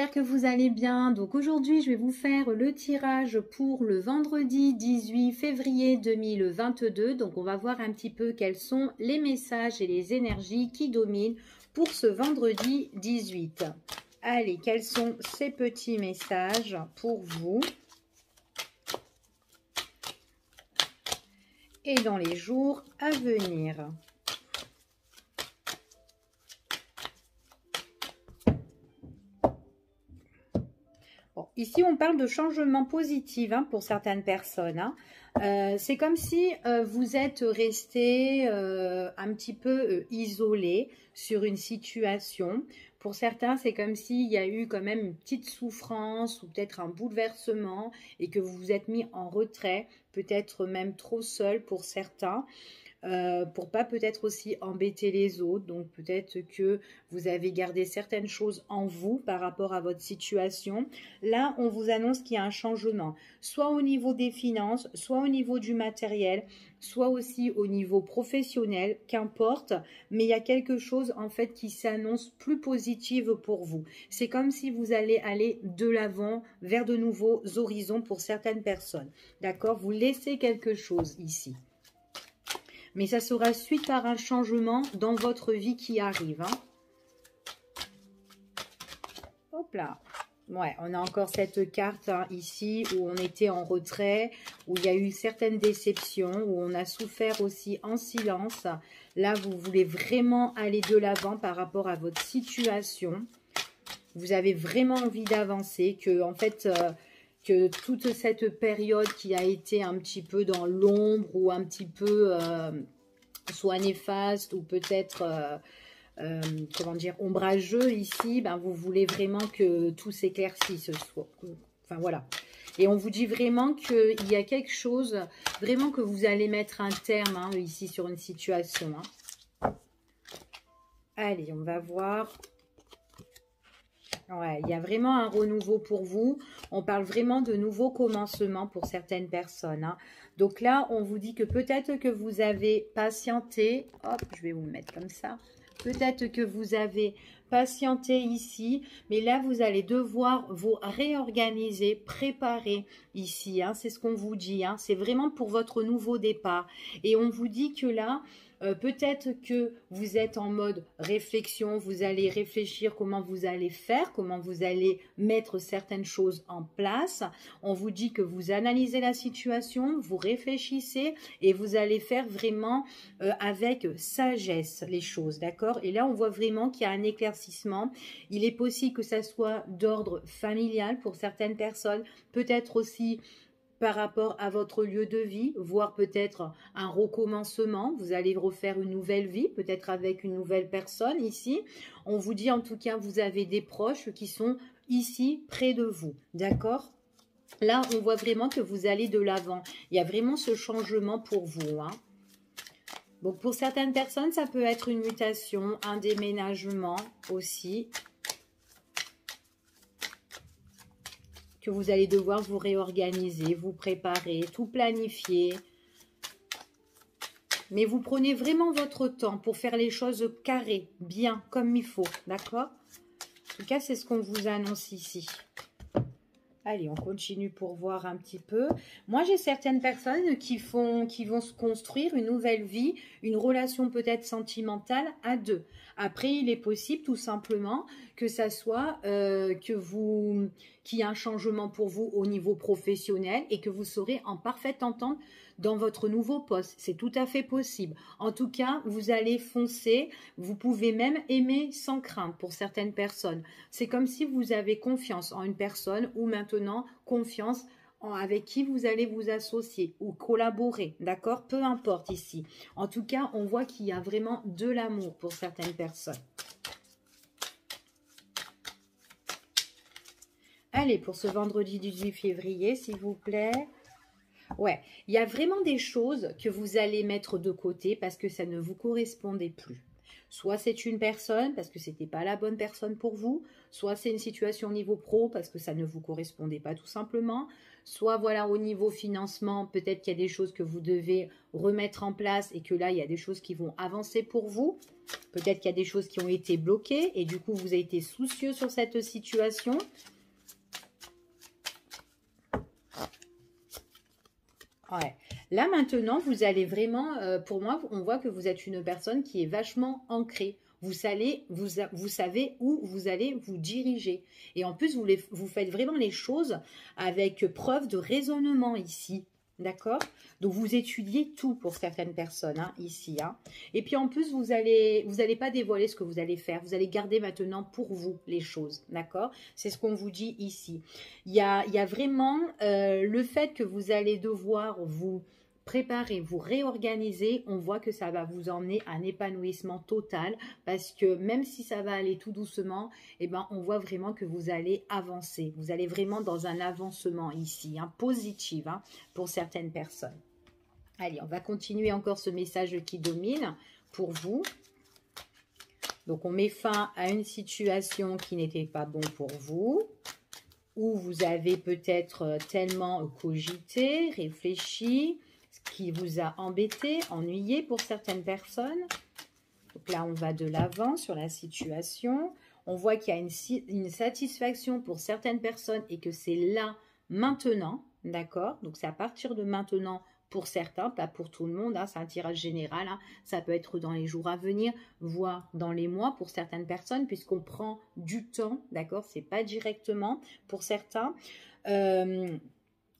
j'espère que vous allez bien. Donc aujourd'hui, je vais vous faire le tirage pour le vendredi 18 février 2022. Donc on va voir un petit peu quels sont les messages et les énergies qui dominent pour ce vendredi 18. Allez, quels sont ces petits messages pour vous et dans les jours à venir? Bon, ici, on parle de changement positif pour certaines personnes. C'est comme si vous êtes resté un petit peu isolé sur une situation. Pour certains, c'est comme s'il y a eu quand même une petite souffrance ou peut-être un bouleversement et que vous vous êtes mis en retrait, peut-être même trop seul pour certains. Pour pas peut-être aussi embêter les autres. Donc peut-être que vous avez gardé certaines choses en vous par rapport à votre situation. Là, on vous annonce qu'il y a un changement, soit au niveau des finances, soit au niveau du matériel, soit aussi au niveau professionnel, qu'importe, mais il y a quelque chose en fait qui s'annonce plus positive pour vous. C'est comme si vous allez aller de l'avant vers de nouveaux horizons pour certaines personnes. D'accord? Vous laissez quelque chose ici. Mais ça sera suite par un changement dans votre vie qui arrive. Hop là. Ouais, on a encore cette carte ici où on était en retrait, où il y a eu certaines déceptions, où on a souffert aussi en silence. Là, vous voulez vraiment aller de l'avant par rapport à votre situation. Vous avez vraiment envie d'avancer, que en fait... que toute cette période qui a été un petit peu dans l'ombre ou un petit peu soit néfaste ou peut-être, comment dire, ombrageux ici, ben, vous voulez vraiment que tout s'éclaircisse. Enfin voilà. Et on vous dit vraiment qu'il y a quelque chose, vraiment que vous allez mettre un terme ici sur une situation. Allez, on va voir... Ouais, il y a vraiment un renouveau pour vous. On parle vraiment de nouveaux commencements pour certaines personnes. Donc là, on vous dit que peut-être que vous avez patienté. Hop, je vais vous le mettre comme ça. Peut-être que vous avez patienté ici, mais là, vous allez devoir vous réorganiser, préparer ici. C'est ce qu'on vous dit. C'est vraiment pour votre nouveau départ. Et on vous dit que là... peut-être que vous êtes en mode réflexion, vous allez réfléchir comment vous allez faire, comment vous allez mettre certaines choses en place. On vous dit que vous analysez la situation, vous réfléchissez et vous allez faire vraiment avec sagesse les choses, d'accord? Et là, on voit vraiment qu'il y a un éclaircissement. Il est possible que ça soit d'ordre familial pour certaines personnes, peut-être aussi par rapport à votre lieu de vie, voire peut-être un recommencement. Vous allez refaire une nouvelle vie, peut-être avec une nouvelle personne ici. On vous dit en tout cas, vous avez des proches qui sont ici près de vous, d'accord? Là, on voit vraiment que vous allez de l'avant. Il y a vraiment ce changement pour vous. Donc, pour certaines personnes, ça peut être une mutation, un déménagement aussi, que vous allez devoir vous réorganiser, vous préparer, tout planifier. Mais vous prenez vraiment votre temps pour faire les choses carrées, bien, comme il faut, d'accord? En tout cas, c'est ce qu'on vous annonce ici. Allez, on continue pour voir un petit peu. Moi, j'ai certaines personnes qui vont se construire une nouvelle vie, une relation peut-être sentimentale à deux. Après, il est possible tout simplement que ça soit qu'il y ait un changement pour vous au niveau professionnel et que vous serez en parfaite entente dans votre nouveau poste. C'est tout à fait possible. En tout cas, vous allez foncer. Vous pouvez même aimer sans crainte pour certaines personnes. C'est comme si vous avez confiance en une personne ou maintenant confiance avec qui vous allez vous associer ou collaborer, d'accord? Peu importe ici. En tout cas, on voit qu'il y a vraiment de l'amour pour certaines personnes. Allez, pour ce vendredi 18 février, s'il vous plaît. Ouais, il y a vraiment des choses que vous allez mettre de côté parce que ça ne vous correspondait plus. Soit c'est une personne parce que ce n'était pas la bonne personne pour vous, soit c'est une situation au niveau pro parce que ça ne vous correspondait pas tout simplement, soit voilà au niveau financement, peut-être qu'il y a des choses que vous devez remettre en place et que là, il y a des choses qui vont avancer pour vous. Peut-être qu'il y a des choses qui ont été bloquées et du coup, vous avez été soucieux sur cette situation. Ouais. Là, maintenant, vous allez vraiment, pour moi, on voit que vous êtes une personne qui est vachement ancrée. Vous savez où vous allez vous diriger. Et en plus, vous faites vraiment les choses avec preuve de raisonnement ici. D'accord? Donc, vous étudiez tout pour certaines personnes, hein, ici. Hein. Et puis, en plus, vous allez pas dévoiler ce que vous allez faire. Vous allez garder maintenant pour vous les choses. D'accord? C'est ce qu'on vous dit ici. Il y a vraiment le fait que vous allez devoir vous préparer, vous réorganiser, on voit que ça va vous emmener à un épanouissement total parce que même si ça va aller tout doucement, eh ben, on voit vraiment que vous allez avancer. Vous allez vraiment dans un avancement ici, hein, positif hein, pour certaines personnes. Allez, on va continuer encore ce message qui domine pour vous. Donc, on met fin à une situation qui n'était pas bon pour vous, où vous avez peut-être tellement cogité, réfléchi, ce qui vous a embêté, ennuyé pour certaines personnes. Donc là, on va de l'avant sur la situation. On voit qu'il y a une satisfaction pour certaines personnes et que c'est là, maintenant, d'accord? Donc, c'est à partir de maintenant pour certains, pas pour tout le monde, hein, c'est un tirage général. Hein. Ça peut être dans les jours à venir, voire dans les mois pour certaines personnes, puisqu'on prend du temps, d'accord? C'est pas directement pour certains.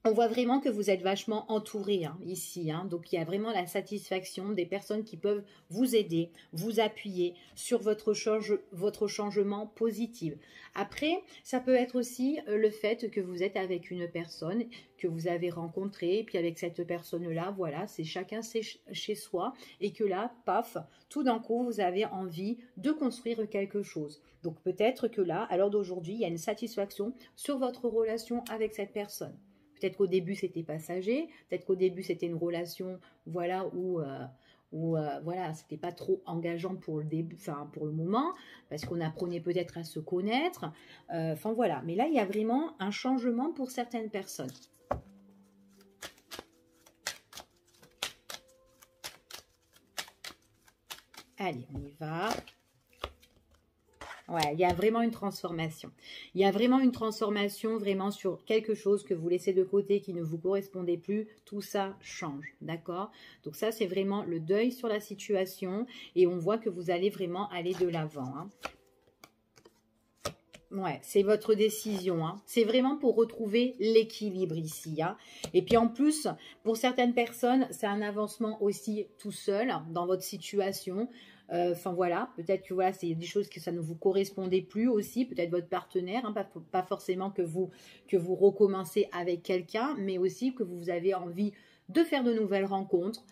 On voit vraiment que vous êtes vachement entouré hein, ici. Hein. Donc, il y a vraiment la satisfaction des personnes qui peuvent vous aider, vous appuyer sur votre changement positif. Après, ça peut être aussi le fait que vous êtes avec une personne que vous avez rencontrée. Et puis, avec cette personne-là, voilà, c'est chacun chez soi. Et que là, paf, tout d'un coup, vous avez envie de construire quelque chose. Donc, peut-être que là, à l'heure d'aujourd'hui, il y a une satisfaction sur votre relation avec cette personne. Peut-être qu'au début, c'était passager. Peut-être qu'au début, c'était une relation voilà, où voilà, c'était pas trop engageant pour le début, enfin, pour le moment, parce qu'on apprenait peut-être à se connaître. Enfin, voilà. Mais là, il y a vraiment un changement pour certaines personnes. Allez, on y va. Ouais, il y a vraiment une transformation. Il y a vraiment une transformation vraiment sur quelque chose que vous laissez de côté qui ne vous correspondait plus. Tout ça change, d'accord? Donc ça, c'est vraiment le deuil sur la situation et on voit que vous allez vraiment aller de l'avant. Hein. Ouais, c'est votre décision. Hein. C'est vraiment pour retrouver l'équilibre ici. Hein. Et puis en plus, pour certaines personnes, c'est un avancement aussi tout seul dans votre situation. Enfin voilà, peut-être que voilà, c'est des choses que ça ne vous correspondait plus aussi, peut-être votre partenaire, hein, pas forcément que vous recommencez avec quelqu'un, mais aussi que vous avez envie de faire de nouvelles rencontres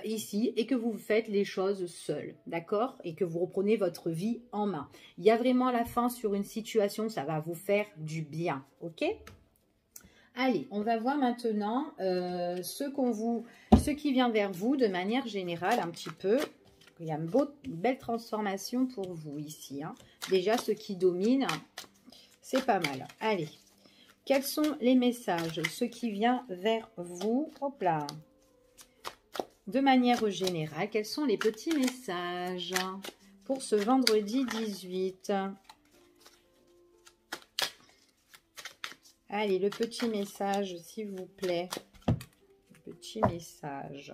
ici et que vous faites les choses seuls, d'accord? Et que vous reprenez votre vie en main. Il y a vraiment la fin sur une situation, ça va vous faire du bien, ok? Allez, on va voir maintenant ce qui vient vers vous de manière générale un petit peu. Il y a une belle transformation pour vous ici. Hein. Déjà, ce qui domine, c'est pas mal. Allez, quels sont les messages? Ce qui vient vers vous. Hop là. De manière générale, quels sont les petits messages pour ce vendredi 18? Allez, le petit message, s'il vous plaît. Le petit message.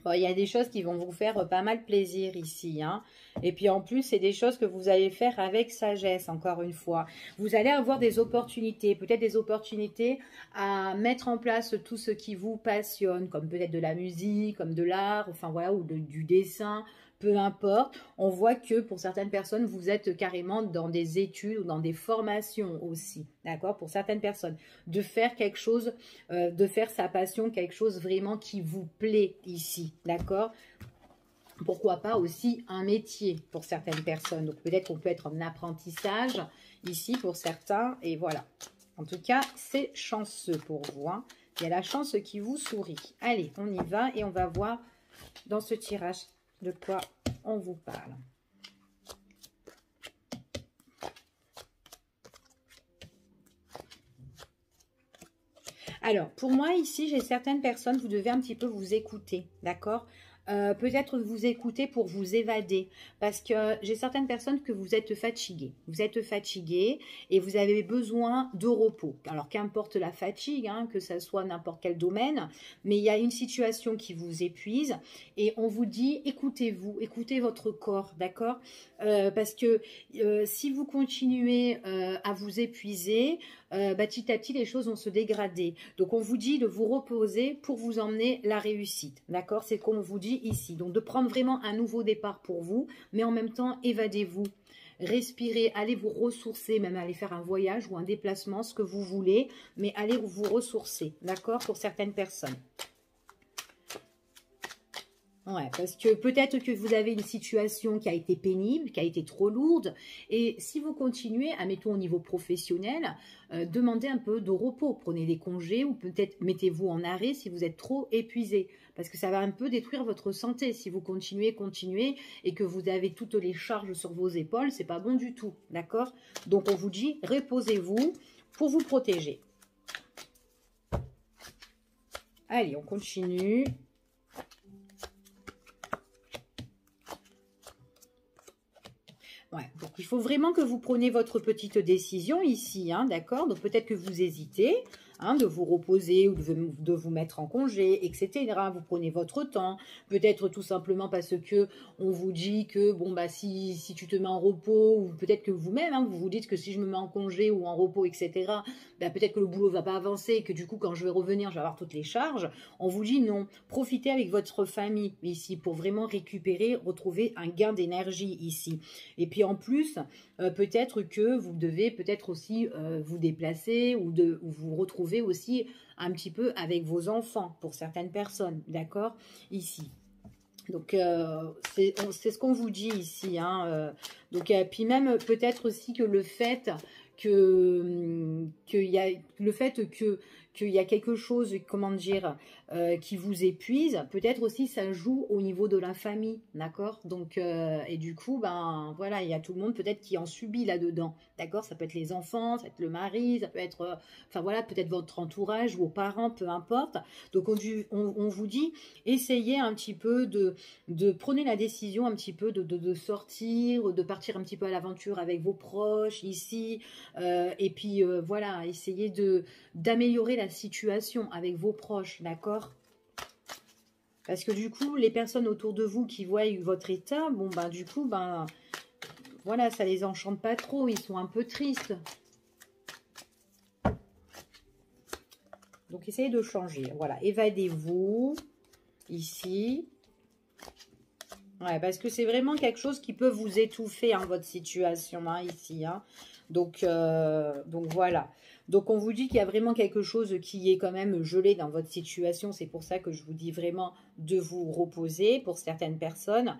Bon, il y a des choses qui vont vous faire pas mal plaisir ici. Hein. Et puis en plus, c'est des choses que vous allez faire avec sagesse, encore une fois. Vous allez avoir des opportunités, peut-être des opportunités à mettre en place tout ce qui vous passionne, comme peut-être de la musique, comme de l'art, enfin voilà, ou du dessin, peu importe. On voit que pour certaines personnes, vous êtes carrément dans des études ou dans des formations aussi, d'accord? Pour certaines personnes, de faire quelque chose, de faire sa passion, quelque chose vraiment qui vous plaît ici, d'accord? Pourquoi pas aussi un métier pour certaines personnes. Donc peut-être qu'on peut être en apprentissage ici pour certains, et voilà. En tout cas, c'est chanceux pour vous. Hein. Il y a la chance qui vous sourit. Allez, on y va et on va voir dans ce tirage de quoi on vous parle. Alors, pour moi, ici, j'ai certaines personnes, vous devez un petit peu vous écouter, d'accord? Peut-être vous écouter pour vous évader, parce que j'ai certaines personnes que vous êtes fatiguées. Vous êtes fatigué et vous avez besoin de repos. Alors, qu'importe la fatigue, hein, que ça soit n'importe quel domaine, mais il y a une situation qui vous épuise et on vous dit, écoutez-vous, écoutez votre corps, d'accord? Parce que si vous continuez à vous épuiser, petit à petit, les choses vont se dégrader. Donc, on vous dit de vous reposer pour vous emmener la réussite. D'accord? C'est qu'on vous dit ici. Donc, de prendre vraiment un nouveau départ pour vous, mais en même temps, évadez-vous. Respirez, allez vous ressourcer, même aller faire un voyage ou un déplacement, ce que vous voulez, mais allez vous ressourcer. D'accord? Pour certaines personnes. Ouais, parce que peut-être que vous avez une situation qui a été pénible, qui a été trop lourde, et si vous continuez, admettons au niveau professionnel, demandez un peu de repos, prenez des congés ou peut-être mettez-vous en arrêt si vous êtes trop épuisé, parce que ça va un peu détruire votre santé si vous continuez et que vous avez toutes les charges sur vos épaules, c'est pas bon du tout, d'accord? Donc on vous dit reposez-vous pour vous protéger. Allez, on continue. Ouais, donc il faut vraiment que vous preniez votre petite décision ici, hein, d'accord? Donc peut-être que vous hésitez, hein, de vous reposer ou de vous mettre en congé, etc. Vous prenez votre temps, peut-être tout simplement parce que on vous dit que, bon, bah si tu te mets en repos, ou peut-être que vous-même, hein, vous vous dites que si je me mets en congé ou en repos, etc., bah, peut-être que le boulot va pas avancer et que du coup, quand je vais revenir, je vais avoir toutes les charges. On vous dit non, profitez avec votre famille ici pour vraiment récupérer, retrouver un gain d'énergie ici. Et puis en plus, peut-être que vous devez peut-être aussi vous déplacer ou vous retrouver aussi un petit peu avec vos enfants pour certaines personnes, d'accord, ici. Donc, c'est ce qu'on vous dit ici. Hein, donc, puis même peut-être aussi que le fait qu'il y a le fait qu'il y a quelque chose, comment dire, qui vous épuise, peut-être aussi ça joue au niveau de la famille, d'accord? Donc, et du coup, ben voilà, il y a tout le monde peut-être qui en subit là-dedans, d'accord? Ça peut être les enfants, ça peut être le mari, ça peut être, enfin voilà, peut-être votre entourage, vos parents, peu importe. Donc, on vous dit, essayez un petit peu prenez la décision un petit peu de sortir, de partir un petit peu à l'aventure avec vos proches ici, et puis voilà, essayez d'améliorer la situation avec vos proches, d'accord? Parce que du coup, les personnes autour de vous qui voient votre état, bon ben du coup, ben voilà, ça les enchante pas trop, ils sont un peu tristes. Donc essayez de changer, voilà, évadez-vous ici. Ouais, parce que c'est vraiment quelque chose qui peut vous étouffer, hein, votre situation, hein, ici. Hein. Donc voilà. Donc, on vous dit qu'il y a vraiment quelque chose qui est quand même gelé dans votre situation. C'est pour ça que je vous dis vraiment de vous reposer pour certaines personnes.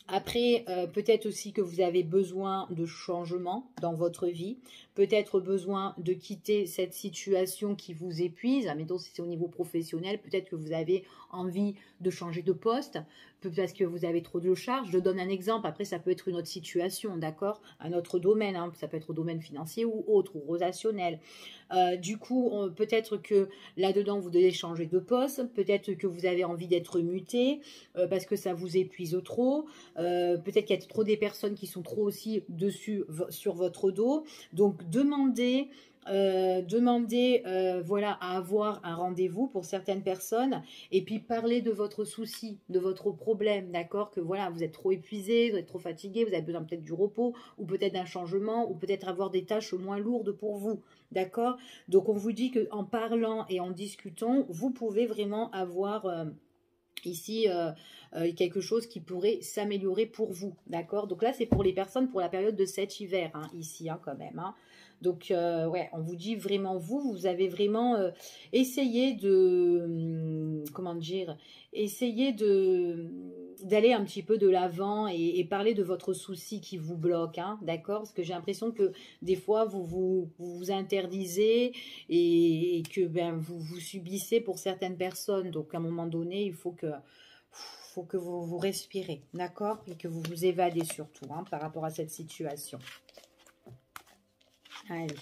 Après, peut-être aussi que vous avez besoin de changement dans votre vie. Peut-être besoin de quitter cette situation qui vous épuise. Admettons, si c'est au niveau professionnel, peut-être que vous avez envie de changer de poste, parce que vous avez trop de charges. Je donne un exemple. Après, ça peut être une autre situation, d'accord? Un autre domaine. Hein. Ça peut être au domaine financier ou autre, ou relationnel. Du coup, peut-être que là-dedans, vous devez changer de poste. Peut-être que vous avez envie d'être muté parce que ça vous épuise trop. Peut-être qu'il y a trop des personnes qui sont trop aussi dessus sur votre dos. Donc, demandez voilà, à avoir un rendez-vous pour certaines personnes et puis parler de votre souci, de votre problème, d'accord? Que voilà, vous êtes trop épuisé, vous êtes trop fatigué, vous avez besoin peut-être du repos ou peut-être d'un changement ou peut-être avoir des tâches moins lourdes pour vous, d'accord? Donc, on vous dit qu'en parlant et en discutant, vous pouvez vraiment avoir ici quelque chose qui pourrait s'améliorer pour vous, d'accord? Donc là, c'est pour les personnes pour la période de cet hiver, hein, ici, hein, quand même, hein. Donc, ouais, on vous dit vraiment, vous avez vraiment essayé comment dire, essayez d'aller un petit peu de l'avant et parler de votre souci qui vous bloque, hein, d'accord? Parce que j'ai l'impression que des fois, vous interdisez et que ben, vous subissez pour certaines personnes. Donc, à un moment donné, il faut que vous respirez, d'accord? Et que vous vous évadez surtout, hein, par rapport à cette situation. Allez.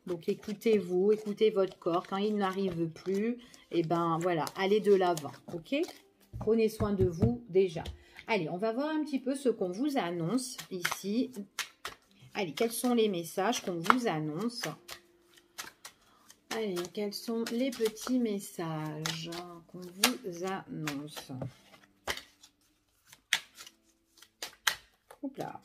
Donc, écoutez-vous, écoutez votre corps. Quand il n'arrive plus, et ben voilà, allez de l'avant, ok? Prenez soin de vous déjà. Allez, on va voir un petit peu ce qu'on vous annonce ici. Allez, quels sont les messages qu'on vous annonce? Allez, quels sont les petits messages qu'on vous annonce? Hop là.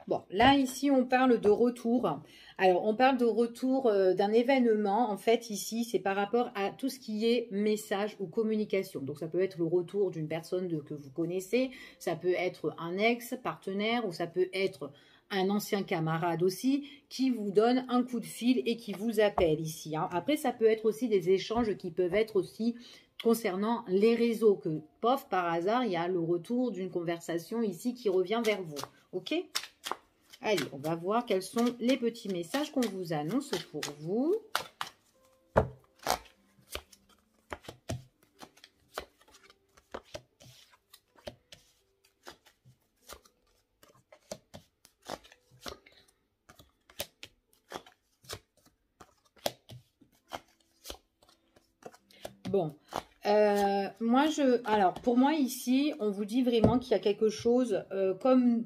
Bon, là, ici, on parle de retour. Alors, on parle de retour d'un événement. En fait, ici, c'est par rapport à tout ce qui est message ou communication. Donc, ça peut être le retour d'une personne que vous connaissez. Ça peut être un ex-partenaire ou ça peut être un ancien camarade aussi qui vous donne un coup de fil et qui vous appelle ici. Hein. Après, ça peut être aussi des échanges qui peuvent être aussi concernant les réseaux. Que, pof, par hasard, il y a le retour d'une conversation ici qui revient vers vous. OK ? Allez, on va voir quels sont les petits messages qu'on vous annonce pour vous. Bon, alors pour moi ici, on vous dit vraiment qu'il y a quelque chose comme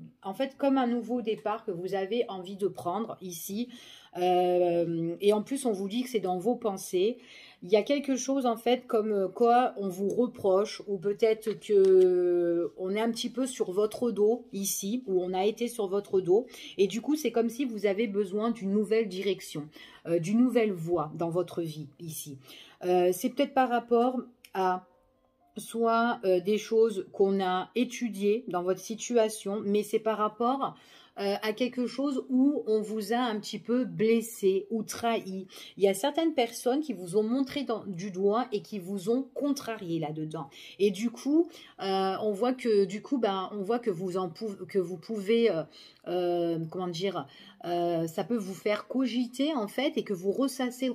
un nouveau départ que vous avez envie de prendre ici. Et en plus, on vous dit que c'est dans vos pensées. Il y a quelque chose en fait comme quoi on vous reproche ou peut-être que on est un petit peu sur votre dos ici, ou on a été sur votre dos. Et du coup, c'est comme si vous avez besoin d'une nouvelle direction, d'une nouvelle voie dans votre vie ici. C'est peut-être par rapport à soit des choses qu'on a étudiées dans votre situation, mais c'est par rapport à quelque chose où on vous a un petit peu blessé ou trahi. Il y a certaines personnes qui vous ont montré du doigt et qui vous ont contrarié là-dedans. Et du coup, on voit que vous pouvez comment dire, ça peut vous faire cogiter en fait et que vous ressassez,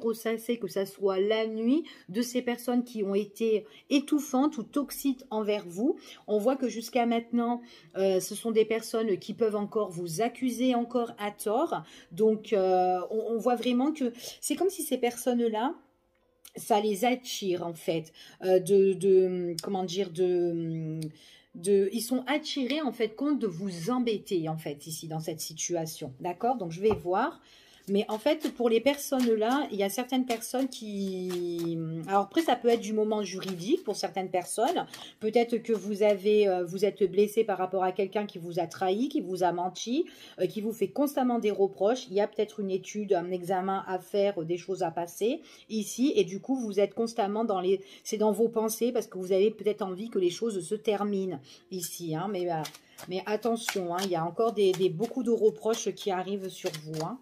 que ça soit la nuit de ces personnes qui ont été étouffantes ou toxiques envers vous. On voit que jusqu'à maintenant, ce sont des personnes qui peuvent encore vous accuser encore à tort. Donc, on voit vraiment que c'est comme si ces personnes-là, ça les attire en fait, comment dire, ils sont attirés en fait compte de vous embêter en fait ici dans cette situation, d'accord? Donc je vais voir, mais en fait pour les personnes là, il y a certaines personnes qui, alors après ça peut être du moment juridique pour certaines personnes, peut-être que vous êtes blessé par rapport à quelqu'un qui vous a trahi, qui vous a menti, qui vous fait constamment des reproches, il y a peut-être une étude, un examen à faire, des choses à passer ici, et du coup vous êtes constamment c'est dans vos pensées parce que vous avez peut-être envie que les choses se terminent ici, hein, mais attention, hein, il y a encore beaucoup de reproches qui arrivent sur vous, hein.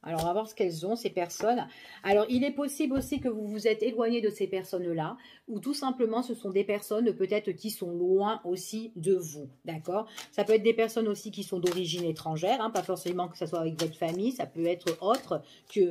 Alors, on va voir ce qu'elles ont, ces personnes. Alors, il est possible aussi que vous vous êtes éloigné de ces personnes-là, ou tout simplement, ce sont des personnes peut-être qui sont loin aussi de vous, d'accord? Ça peut être des personnes aussi qui sont d'origine étrangère, hein, pas forcément que ce soit avec votre famille, ça peut être autre que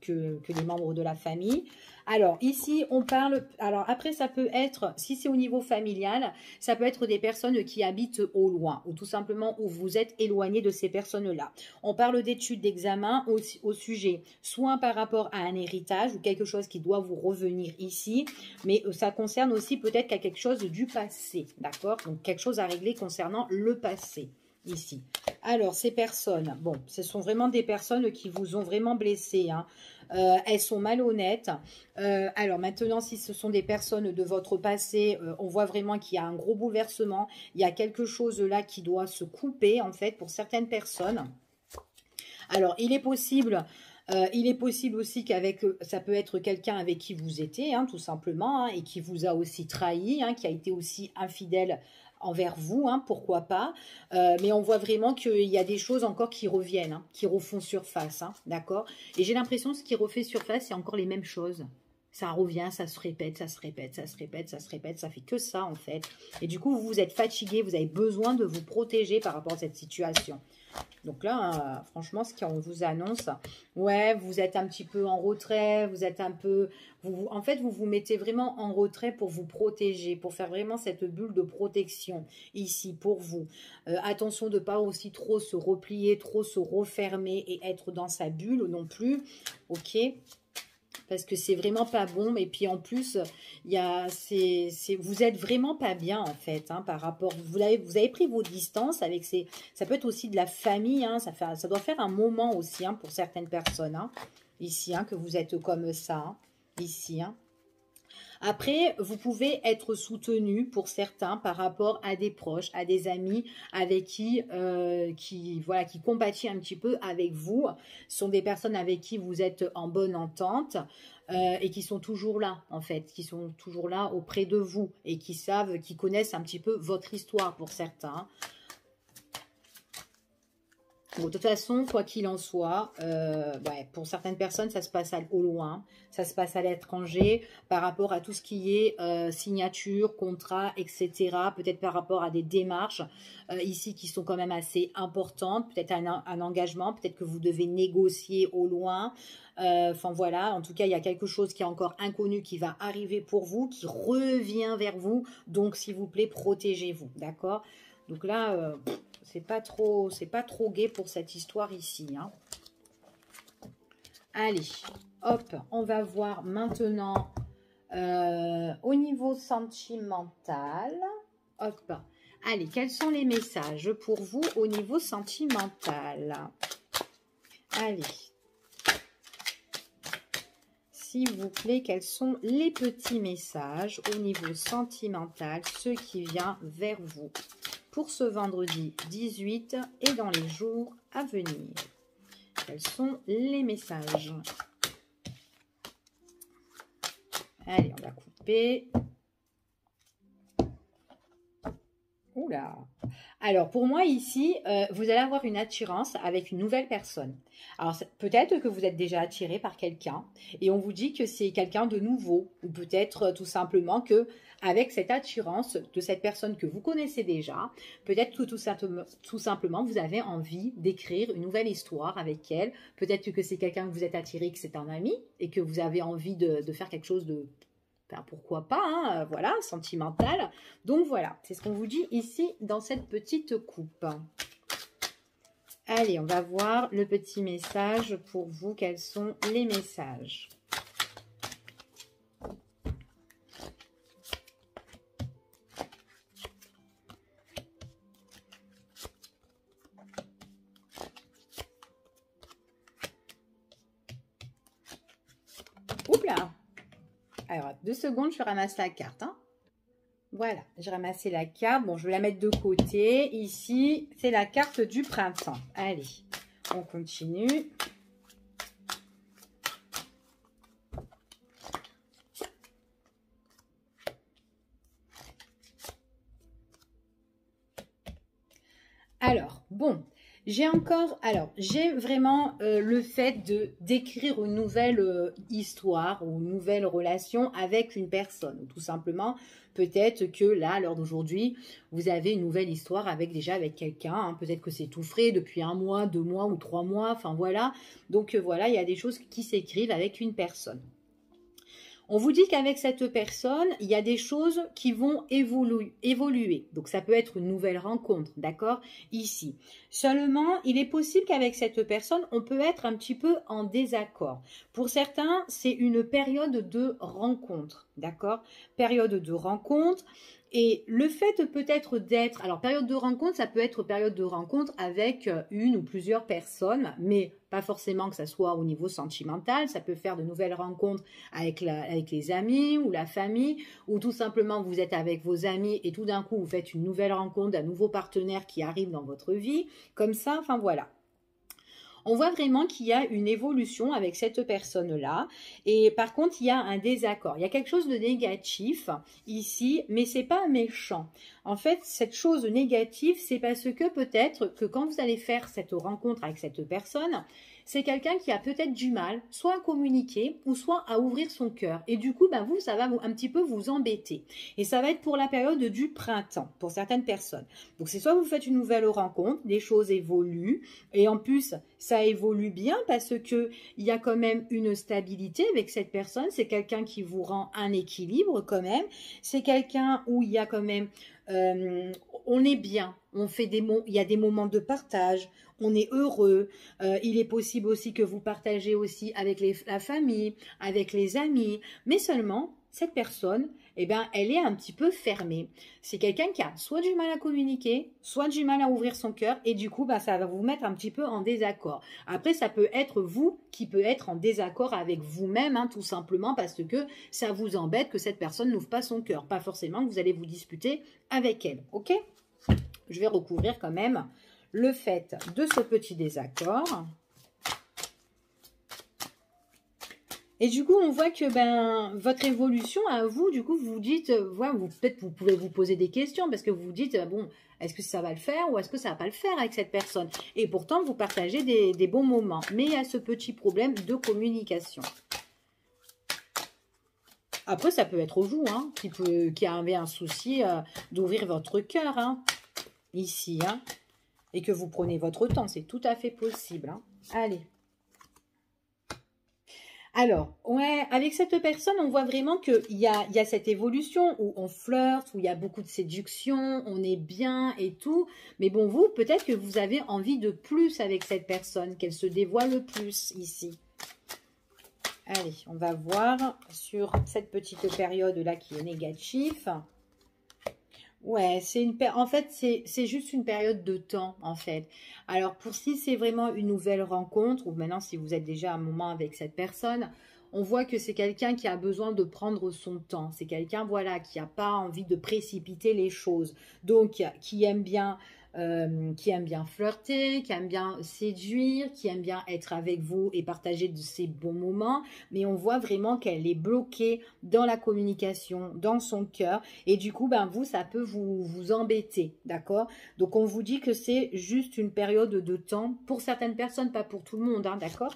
les membres de la famille. Alors, ici, on parle... Alors, après, ça peut être, si c'est au niveau familial, ça peut être des personnes qui habitent au loin, ou tout simplement où vous êtes éloigné de ces personnes-là. On parle d'études d'examen au sujet, soit par rapport à un héritage ou quelque chose qui doit vous revenir ici, mais ça concerne aussi peut-être quelque chose du passé, d'accord? Donc, quelque chose à régler concernant le passé. Ici. Alors, ces personnes, bon, ce sont vraiment des personnes qui vous ont vraiment blessé, hein. Elles sont malhonnêtes. Alors maintenant, si ce sont des personnes de votre passé, on voit vraiment qu'il y a un gros bouleversement. Il y a quelque chose là qui doit se couper, en fait, pour certaines personnes. Alors, il est possible aussi qu'avec, ça peut être quelqu'un avec qui vous étiez, hein, tout simplement, hein, et qui vous a aussi trahi, hein, qui a été aussi infidèle envers vous, hein, pourquoi pas, mais on voit vraiment qu'il y a des choses encore qui reviennent, hein, qui refont surface, hein, d'accord? Et j'ai l'impression que ce qui refait surface, c'est encore les mêmes choses. Ça revient, ça se répète, ça se répète, ça se répète, ça se répète, ça fait que ça en fait. Et du coup, vous êtes fatigué, vous avez besoin de vous protéger par rapport à cette situation. Donc là, franchement, ce qu'on vous annonce, ouais, vous êtes un petit peu en retrait, vous êtes un peu... en fait, vous vous mettez vraiment en retrait pour vous protéger, pour faire vraiment cette bulle de protection ici pour vous. Attention de ne pas aussi trop se replier, trop se refermer et être dans sa bulle non plus, ok ? Parce que c'est vraiment pas bon. Et puis en plus, vous êtes vraiment pas bien en fait, hein, par rapport. Vous avez pris vos distances avec ces. Ça peut être aussi de la famille, hein, ça doit faire un moment aussi, hein, pour certaines personnes, hein, ici, hein, que vous êtes comme ça, hein, ici, hein. Après, vous pouvez être soutenu pour certains par rapport à des proches, à des amis avec qui compatissent un petit peu avec vous. Ce sont des personnes avec qui vous êtes en bonne entente et qui sont toujours là, en fait, qui sont toujours là auprès de vous et qui connaissent un petit peu votre histoire pour certains. Bon, de toute façon, quoi qu'il en soit, pour certaines personnes, ça se passe au loin, ça se passe à l'étranger, par rapport à tout ce qui est signature, contrat, etc. Peut-être par rapport à des démarches ici qui sont quand même assez importantes, peut-être un engagement, peut-être que vous devez négocier au loin. Enfin voilà, en tout cas, il y a quelque chose qui est encore inconnu qui va arriver pour vous, qui revient vers vous. Donc, s'il vous plaît, protégez-vous, d'accord ? Donc là... c'est pas trop gai pour cette histoire ici, hein. Allez, hop, on va voir maintenant au niveau sentimental. Hop, allez, quels sont les messages pour vous au niveau sentimental? Allez, s'il vous plaît, quels sont les petits messages au niveau sentimental, ce qui vient vers vous pour ce vendredi 18 et dans les jours à venir? Quels sont les messages? Allez, on va couper. Oula! Alors, pour moi, ici, vous allez avoir une attirance avec une nouvelle personne. Alors, peut-être que vous êtes déjà attiré par quelqu'un et on vous dit que c'est quelqu'un de nouveau. Ou peut-être tout simplement que avec cette attirance de cette personne que vous connaissez déjà, peut-être que tout simplement, vous avez envie d'écrire une nouvelle histoire avec elle. Peut-être que c'est quelqu'un que vous êtes attiré, que c'est un ami et que vous avez envie de faire quelque chose de... Ben, pourquoi pas, hein, voilà, sentimental. Donc voilà, c'est ce qu'on vous dit ici dans cette petite coupe. Allez, on va voir le petit message pour vous. Quels sont les messages? Oups là! Alors, 2 secondes, je ramasse la carte, hein. Voilà, j'ai ramassé la carte. Bon, je vais la mettre de côté. Ici, c'est la carte du printemps. Allez, on continue. Alors, bon, j'ai vraiment le fait d'écrire une nouvelle histoire ou une nouvelle relation avec une personne. Tout simplement, peut-être que là, à l'heure d'aujourd'hui, vous avez une nouvelle histoire avec quelqu'un, hein. Peut-être que c'est tout frais depuis 1 mois, 2 mois ou 3 mois. Enfin voilà. Donc voilà, il y a des choses qui s'écrivent avec une personne. On vous dit qu'avec cette personne, il y a des choses qui vont évoluer. Donc, ça peut être une nouvelle rencontre, d'accord, ici. Seulement, il est possible qu'avec cette personne, on peut être un petit peu en désaccord. Pour certains, c'est une période de rencontre, d'accord, période de rencontre. Et le fait peut-être d'être... Alors, période de rencontre, ça peut être période de rencontre avec une ou plusieurs personnes, mais pas forcément que ça soit au niveau sentimental. Ça peut faire de nouvelles rencontres avec les amis ou la famille, ou tout simplement vous êtes avec vos amis et tout d'un coup, vous faites une nouvelle rencontre d'un nouveau partenaire qui arrive dans votre vie. Comme ça, enfin voilà. On voit vraiment qu'il y a une évolution avec cette personne-là. Et par contre, il y a un désaccord. Il y a quelque chose de négatif ici, mais c'est pas méchant. En fait, cette chose négative, c'est parce que peut-être que quand vous allez faire cette rencontre avec cette personne, c'est quelqu'un qui a peut-être du mal, soit à communiquer, ou soit à ouvrir son cœur. Et du coup, ben vous, ça va un petit peu vous embêter. Et ça va être pour la période du printemps, pour certaines personnes. Donc, c'est soit vous faites une nouvelle rencontre, les choses évoluent, et en plus, ça évolue bien parce que il y a quand même une stabilité avec cette personne. C'est quelqu'un qui vous rend un équilibre quand même. C'est quelqu'un où il y a quand même, on est bien, on fait il y a des moments de partage, on est heureux. Il est possible aussi que vous partagez aussi avec la famille, avec les amis, mais seulement cette personne, eh ben, elle est un petit peu fermée. C'est quelqu'un qui a soit du mal à communiquer, soit du mal à ouvrir son cœur, et du coup, bah, ça va vous mettre un petit peu en désaccord. Après, ça peut être vous qui peut être en désaccord avec vous-même, hein, tout simplement parce que ça vous embête que cette personne n'ouvre pas son cœur. Pas forcément que vous allez vous disputer avec elle, ok? Je vais recouvrir quand même le fait de ce petit désaccord. Et du coup, on voit que ben votre évolution à vous, du coup, vous vous dites, voilà, peut-être vous pouvez vous poser des questions parce que vous vous dites, bon, est-ce que ça va le faire ou est-ce que ça va pas le faire avec cette personne? Et pourtant, vous partagez des bons moments. Mais il y a ce petit problème de communication. Après, ça peut être vous, hein, qui avez un souci d'ouvrir votre cœur, hein, ici, hein, et que vous prenez votre temps. C'est tout à fait possible. Hein. Allez. Alors, ouais, avec cette personne, on voit vraiment qu'il y a cette évolution où on flirte, où il y a beaucoup de séduction, on est bien et tout. Mais bon, vous, peut-être que vous avez envie de plus avec cette personne, qu'elle se dévoile plus ici. Allez, on va voir sur cette petite période-là qui est négative. Ouais, en fait, c'est juste une période de temps, en fait. Alors, pour si c'est vraiment une nouvelle rencontre, ou maintenant si vous êtes déjà un moment avec cette personne, on voit que c'est quelqu'un qui a besoin de prendre son temps. C'est quelqu'un, voilà, qui n'a pas envie de précipiter les choses. Donc, qui aime bien flirter, qui aime bien séduire, qui aime bien être avec vous et partager de ces bons moments. Mais on voit vraiment qu'elle est bloquée dans la communication, dans son cœur. Et du coup, ben vous, ça peut vous embêter, d'accord? Donc, on vous dit que c'est juste une période de temps pour certaines personnes, pas pour tout le monde, hein, d'accord?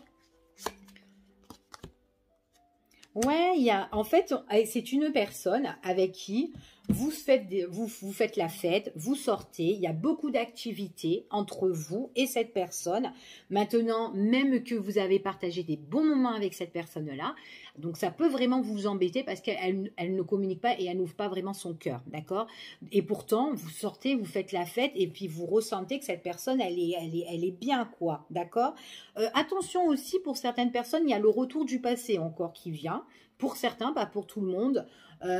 Ouais, en fait, c'est une personne avec qui vous faites la fête, vous sortez, il y a beaucoup d'activités entre vous et cette personne. Maintenant, même que vous avez partagé des bons moments avec cette personne-là, donc ça peut vraiment vous embêter parce qu'elle ne communique pas et elle n'ouvre pas vraiment son cœur, d'accord? Et pourtant, vous sortez, vous faites la fête et puis vous ressentez que cette personne, elle est bien, quoi, d'accord? Attention aussi, pour certaines personnes, il y a le retour du passé encore qui vient. Pour certains, pas pour tout le monde.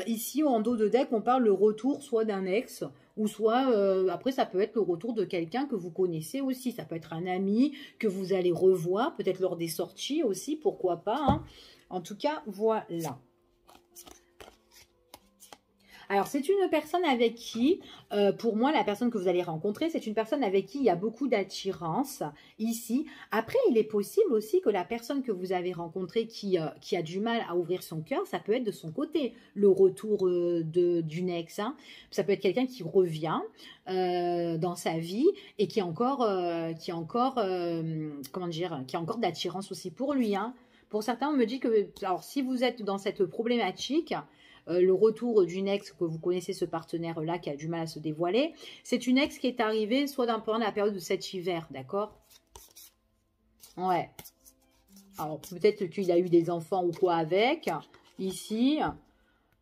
Ici, en dos de deck, on parle le retour soit d'un ex, ou soit, après, ça peut être le retour de quelqu'un que vous connaissez aussi. Ça peut être un ami que vous allez revoir, peut-être lors des sorties aussi, pourquoi pas. Hein. En tout cas, voilà. Alors, c'est une personne avec qui, pour moi, la personne que vous allez rencontrer, c'est une personne avec qui il y a beaucoup d'attirance ici. Après, il est possible aussi que la personne que vous avez rencontrée qui a du mal à ouvrir son cœur, ça peut être de son côté, le retour d'une ex. Hein. Ça peut être quelqu'un qui revient dans sa vie et qui a encore comment dire, qui a encore d'attirance aussi pour lui. Hein. Pour certains, on me dit que, alors, si vous êtes dans cette problématique, le retour d'une ex que vous connaissez, ce partenaire-là qui a du mal à se dévoiler. C'est une ex qui est arrivée soit pendant la période de cet hiver, d'accord? Ouais. Alors, peut-être qu'il a eu des enfants ou quoi avec, ici.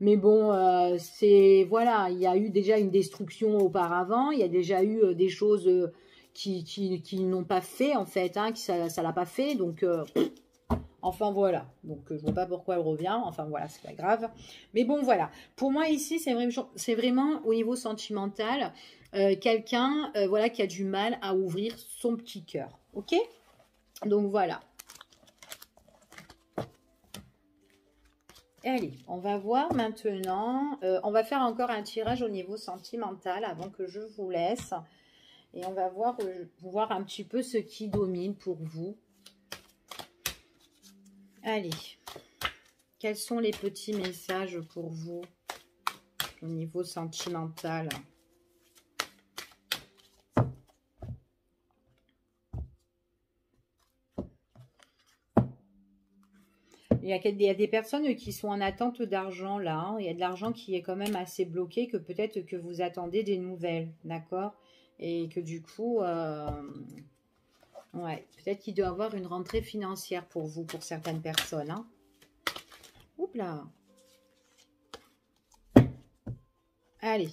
Mais bon, voilà, il y a eu déjà une destruction auparavant. Il y a déjà eu des choses qui n'ont pas fait, en fait, hein, ça ne l'a pas fait. Donc... Enfin, voilà. Donc, je ne vois pas pourquoi elle revient. Enfin, voilà, c'est pas grave. Mais bon, voilà. Pour moi, ici, c'est vraiment au niveau sentimental, quelqu'un voilà, qui a du mal à ouvrir son petit cœur. OK? Donc, voilà. Allez, on va voir maintenant. On va faire encore un tirage au niveau sentimental avant que je vous laisse. Et on va voir un petit peu ce qui domine pour vous. Allez, quels sont les petits messages pour vous au niveau sentimental? Il y a des personnes qui sont en attente d'argent là. Hein. Il y a de l'argent qui est quand même assez bloqué, que peut-être que vous attendez des nouvelles, d'accord? Et que du coup, ouais, peut-être qu'il doit y avoir une rentrée financière pour vous, pour certaines personnes. Hein. Oups là. Allez.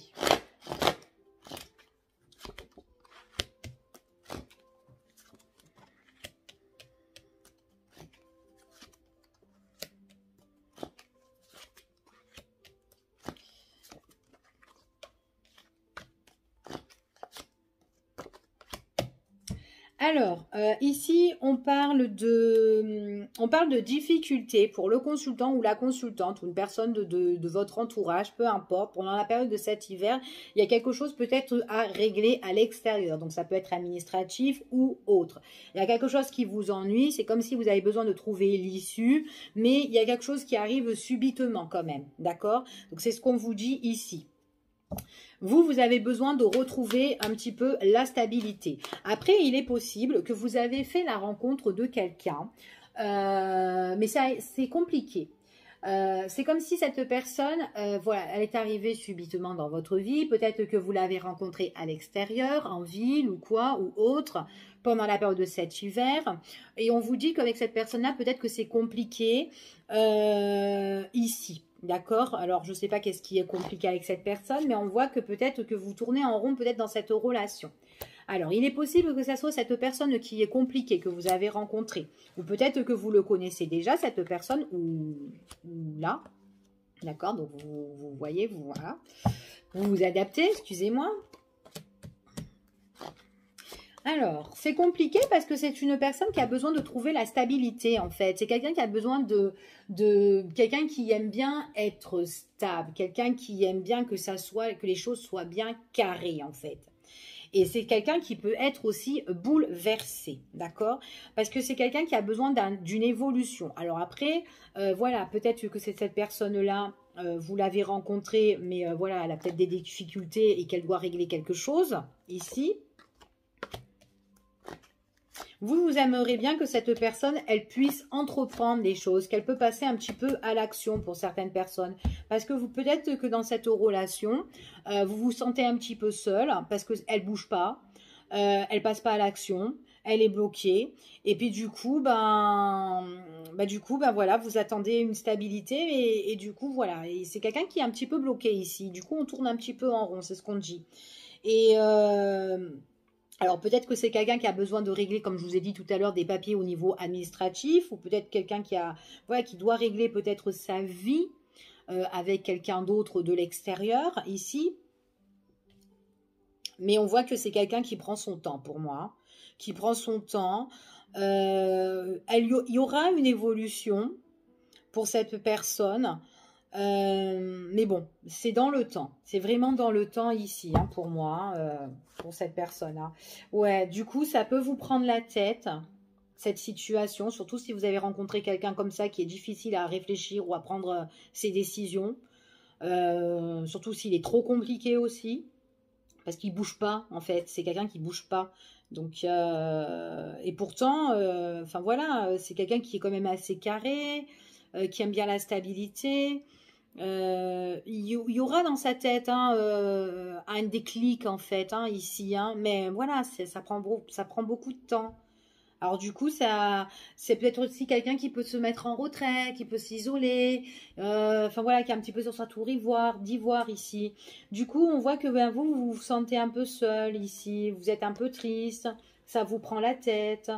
Alors, ici, on parle de difficultés pour le consultant ou la consultante ou une personne de votre entourage, peu importe. Pendant la période de cet hiver, il y a quelque chose peut-être à régler à l'extérieur. Donc, ça peut être administratif ou autre. Il y a quelque chose qui vous ennuie. C'est comme si vous avez besoin de trouver l'issue, mais il y a quelque chose qui arrive subitement quand même. D'accord? Donc, c'est ce qu'on vous dit ici. Vous avez besoin de retrouver un petit peu la stabilité. Après, il est possible que vous avez fait la rencontre de quelqu'un, mais c'est compliqué. C'est comme si cette personne, voilà, elle est arrivée subitement dans votre vie. Peut-être que vous l'avez rencontrée à l'extérieur, en ville ou quoi, ou autre, pendant la période de cet hiver. Et on vous dit qu'avec cette personne-là, peut-être que c'est compliqué ici. D'accord? Alors, je ne sais pas qu'est-ce qui est compliqué avec cette personne, mais on voit que peut-être que vous tournez en rond peut-être dans cette relation. Alors, il est possible que ça soit cette personne qui est compliquée, que vous avez rencontrée. Ou peut-être que vous le connaissez déjà, cette personne, ou là. D'accord? Donc, vous voyez, voilà. Vous vous adaptez, excusez-moi. Alors, c'est compliqué parce que c'est une personne qui a besoin de trouver la stabilité, en fait. C'est quelqu'un qui a besoin de quelqu'un qui aime bien être stable, quelqu'un qui aime bien que les choses soient bien carrées, en fait. Et c'est quelqu'un qui peut être aussi bouleversé, d'accord? Parce que c'est quelqu'un qui a besoin d'une évolution. Alors après, voilà, peut-être que c'est cette personne-là, vous l'avez rencontrée, mais voilà, elle a peut-être des difficultés et qu'elle doit régler quelque chose, ici. Vous aimeriez bien que cette personne, elle puisse entreprendre des choses, qu'elle peut passer un petit peu à l'action pour certaines personnes. Parce que peut-être que dans cette relation, vous vous sentez un petit peu seul parce qu'elle ne bouge pas, elle passe pas à l'action, elle est bloquée. Et puis du coup, voilà, vous attendez une stabilité et du coup, voilà. Et c'est quelqu'un qui est un petit peu bloqué ici. Du coup, on tourne un petit peu en rond, c'est ce qu'on dit. Et... alors peut-être que c'est quelqu'un qui a besoin de régler, comme je vous ai dit tout à l'heure, des papiers au niveau administratif, ou peut-être quelqu'un qui doit régler peut-être sa vie avec quelqu'un d'autre de l'extérieur, ici. Mais on voit que c'est quelqu'un qui prend son temps pour moi, qui prend son temps. Il y aura une évolution pour cette personne. Mais bon, c'est dans le temps. C'est vraiment dans le temps ici, hein, pour moi, pour cette personne. Hein. Ouais, du coup, ça peut vous prendre la tête, cette situation, surtout si vous avez rencontré quelqu'un comme ça qui est difficile à réfléchir ou à prendre ses décisions. Surtout s'il est trop compliqué aussi, parce qu'il bouge pas, en fait. C'est quelqu'un qui bouge pas. Donc, et pourtant, enfin voilà, c'est quelqu'un qui est quand même assez carré, qui aime bien la stabilité. Il y aura dans sa tête un déclic en fait ici, mais voilà, ça prend beaucoup de temps. Alors du coup, c'est peut-être aussi quelqu'un qui peut se mettre en retrait, qui peut s'isoler, enfin voilà, qui est un petit peu sur sa tour d'ivoire ici. Du coup, on voit que vous vous sentez un peu seul ici, vous êtes un peu triste, ça vous prend la tête.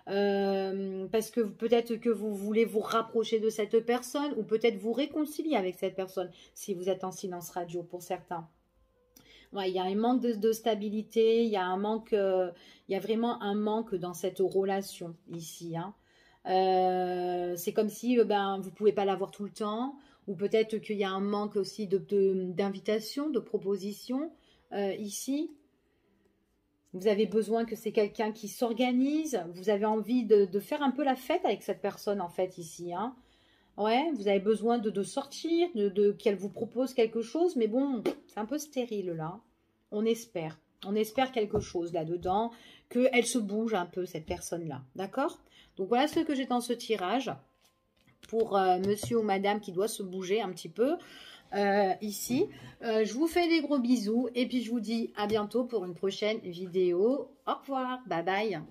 Parce que peut-être que vous voulez vous rapprocher de cette personne ou peut-être vous réconcilier avec cette personne si vous êtes en silence radio pour certains. Ouais, il y a un manque de stabilité, il y a vraiment un manque dans cette relation ici. Hein. C'est comme si vous ne pouvez pas l'avoir tout le temps ou peut-être qu'il y a un manque aussi d'invitation, de proposition ici. Vous avez besoin que c'est quelqu'un qui s'organise. Vous avez envie de faire un peu la fête avec cette personne, en fait, ici. Hein. Ouais, vous avez besoin de sortir, qu'elle vous propose quelque chose. Mais bon, c'est un peu stérile, là. On espère. On espère quelque chose là-dedans. Qu'elle se bouge un peu, cette personne-là. D'accord? Donc, voilà ce que j'ai dans ce tirage pour monsieur ou madame qui doit se bouger un petit peu ici. Je vous fais des gros bisous et puis je vous dis à bientôt pour une prochaine vidéo. Au revoir, bye bye.